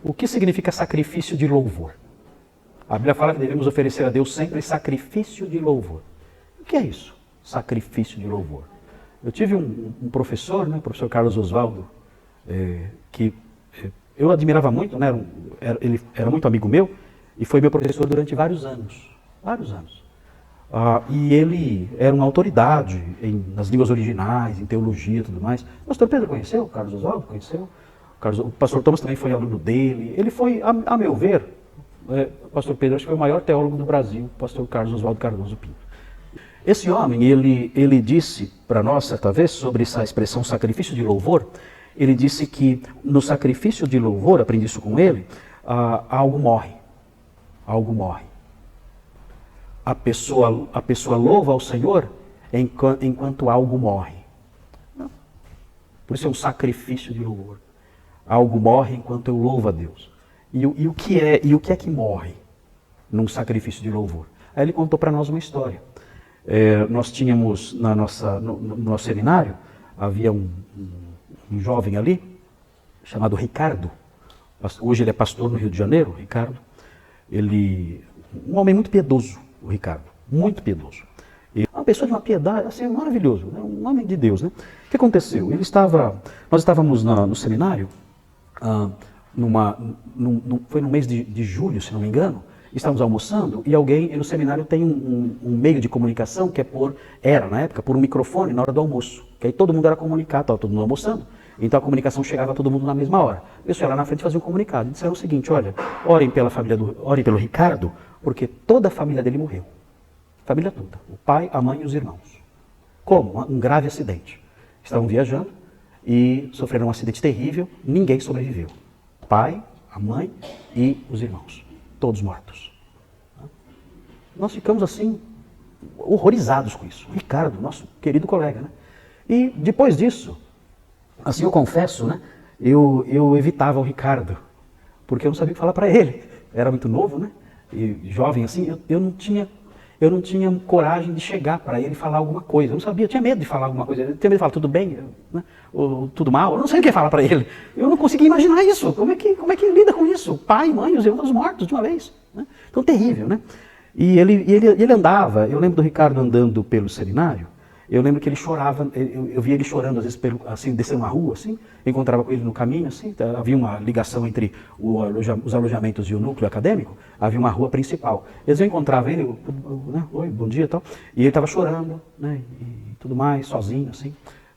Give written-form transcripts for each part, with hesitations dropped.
O que significa sacrifício de louvor? A Bíblia fala que devemos oferecer a Deus sempre sacrifício de louvor. O que é isso? Sacrifício de louvor. Eu tive um professor, né, o professor Carlos Oswaldo, que eu admirava muito, né, ele era muito amigo meu, e foi meu professor durante vários anos. Vários anos. E ele era uma autoridade nas línguas originais, em teologia e tudo mais. O pastor Pedro conheceu, o Carlos Oswaldo conheceu, o pastor Thomas também foi aluno dele. Ele foi, a meu ver, o pastor Pedro acho que foi o maior teólogo do Brasil, o pastor Carlos Oswaldo Cardoso Pinto. Esse homem, ele disse para nós, certa vez, sobre essa expressão sacrifício de louvor, ele disse que no sacrifício de louvor, aprendi isso com ele, algo morre. Algo morre. A pessoa louva ao Senhor enquanto algo morre. Por isso é um sacrifício de louvor. Algo morre enquanto eu louvo a Deus. E o que é que morre num sacrifício de louvor? Aí ele contou para nós uma história. Nós tínhamos no nosso seminário, havia um jovem ali, chamado Ricardo. Hoje ele é pastor no Rio de Janeiro, Ricardo. Um homem muito piedoso, o Ricardo, muito piedoso. Uma pessoa de uma piedade, assim, maravilhoso, né? Um homem de Deus, né? O que aconteceu? Nós estávamos no seminário, foi no mês de julho, se não me engano, estávamos almoçando e no seminário tem um meio de comunicação que era na época, por um microfone na hora do almoço, que aí todo mundo era comunicado, estava todo mundo almoçando, então a comunicação chegava a todo mundo na mesma hora. O pessoal lá na frente fazia um comunicado, e disseram o seguinte: olha, orem pelo Ricardo, porque toda a família dele morreu. A família toda, o pai, a mãe e os irmãos. Como? Um grave acidente. Estavam viajando e sofreram um acidente terrível, ninguém sobreviveu. O pai, a mãe e os irmãos, todos mortos. Nós ficamos assim, horrorizados com isso. Ricardo, nosso querido colega, né? E depois disso, assim eu confesso, né? Eu evitava o Ricardo, porque eu não sabia o que falar para ele. Era muito novo, né? E jovem assim, eu não tinha coragem de chegar para ele e falar alguma coisa. Eu não sabia, eu tinha medo de falar alguma coisa. Eu tinha medo de falar tudo bem, né? Ou tudo mal. Eu não sei o que falar para ele. Eu não conseguia imaginar isso. Como é que lida com isso? Pai, mãe, os irmãos mortos de uma vez, né? Então terrível, né? E ele andava, eu lembro do Ricardo andando pelo seminário, eu lembro que ele chorava, eu via ele chorando às vezes, assim, descendo uma rua, assim, eu encontrava com ele no caminho, assim, havia uma ligação entre os alojamentos e o núcleo acadêmico, havia uma rua principal. Às vezes eu encontrava ele, né, oi, bom dia e tal, e ele estava chorando, né, e tudo mais, sozinho, assim.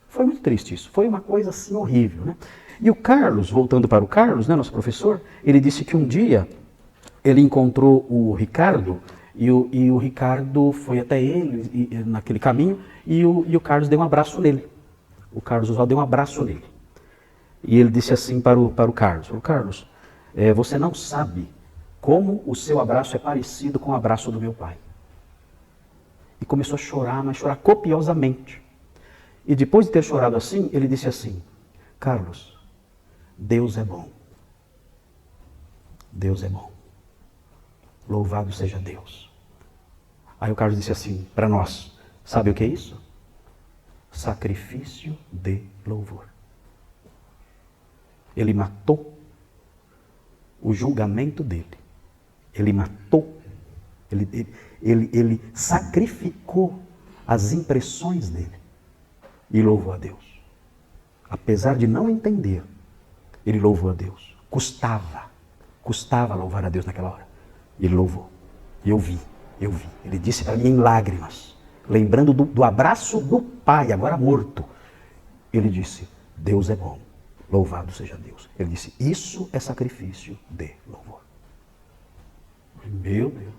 Foi muito triste isso, foi uma coisa assim horrível, né. E o Carlos, voltando para o Carlos, né, nosso professor, ele disse que um dia ele encontrou o Ricardo, e o Ricardo foi até ele naquele caminho e o Carlos deu um abraço nele. O Carlos Oswaldo deu um abraço nele. E ele disse assim para o Carlos: Carlos, você não sabe como o seu abraço é parecido com o abraço do meu pai. E começou a chorar, mas chorar copiosamente. E depois de ter chorado assim, ele disse assim: Carlos, Deus é bom. Deus é bom. Louvado seja Deus. Aí o Carlos disse assim para nós: sabe o que é isso? Sacrifício de louvor. Ele matou o julgamento dele. Ele matou. Ele sacrificou as impressões dele e louvou a Deus. Apesar de não entender, ele louvou a Deus. Custava louvar a Deus naquela hora. Ele louvou. E eu vi. Ele disse para mim em lágrimas, lembrando do abraço do pai, agora morto. Ele disse: Deus é bom, louvado seja Deus. Ele disse: isso é sacrifício de louvor. Meu Deus.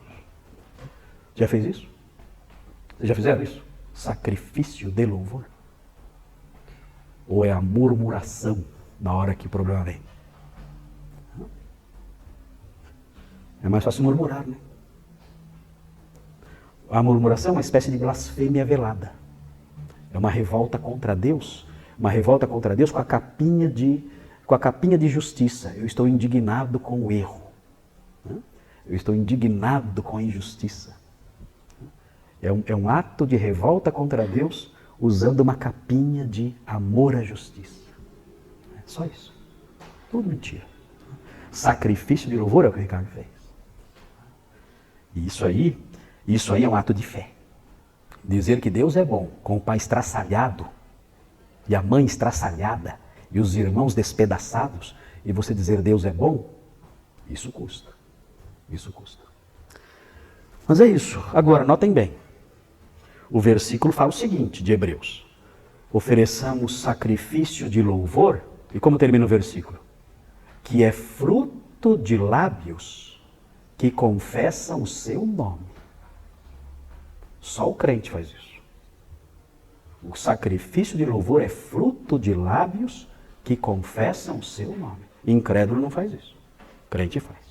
Já fez isso? Vocês já fizeram isso? Sacrifício de louvor? Ou é a murmuração na hora que o problema vem? É mais fácil murmurar, né? A murmuração é uma espécie de blasfêmia velada. É uma revolta contra Deus, com a capinha de justiça. Eu estou indignado com o erro. Eu estou indignado com a injustiça. É um ato de revolta contra Deus usando uma capinha de amor à justiça. É só isso. Tudo mentira. Sacrifício de louvor é o que o Ricardo fez. E isso aí é um ato de fé. Dizer que Deus é bom, com o pai estraçalhado, e a mãe estraçalhada, e os irmãos despedaçados, e você dizer Deus é bom, isso custa. Isso custa. Mas é isso. Agora, notem bem. O versículo fala o seguinte, de Hebreus. Ofereçamos sacrifício de louvor, e como termina o versículo? Que é fruto de lábios que confessam o seu nome. Só o crente faz isso. O sacrifício de louvor é fruto de lábios que confessam o seu nome. Incrédulo não faz isso. Crente faz.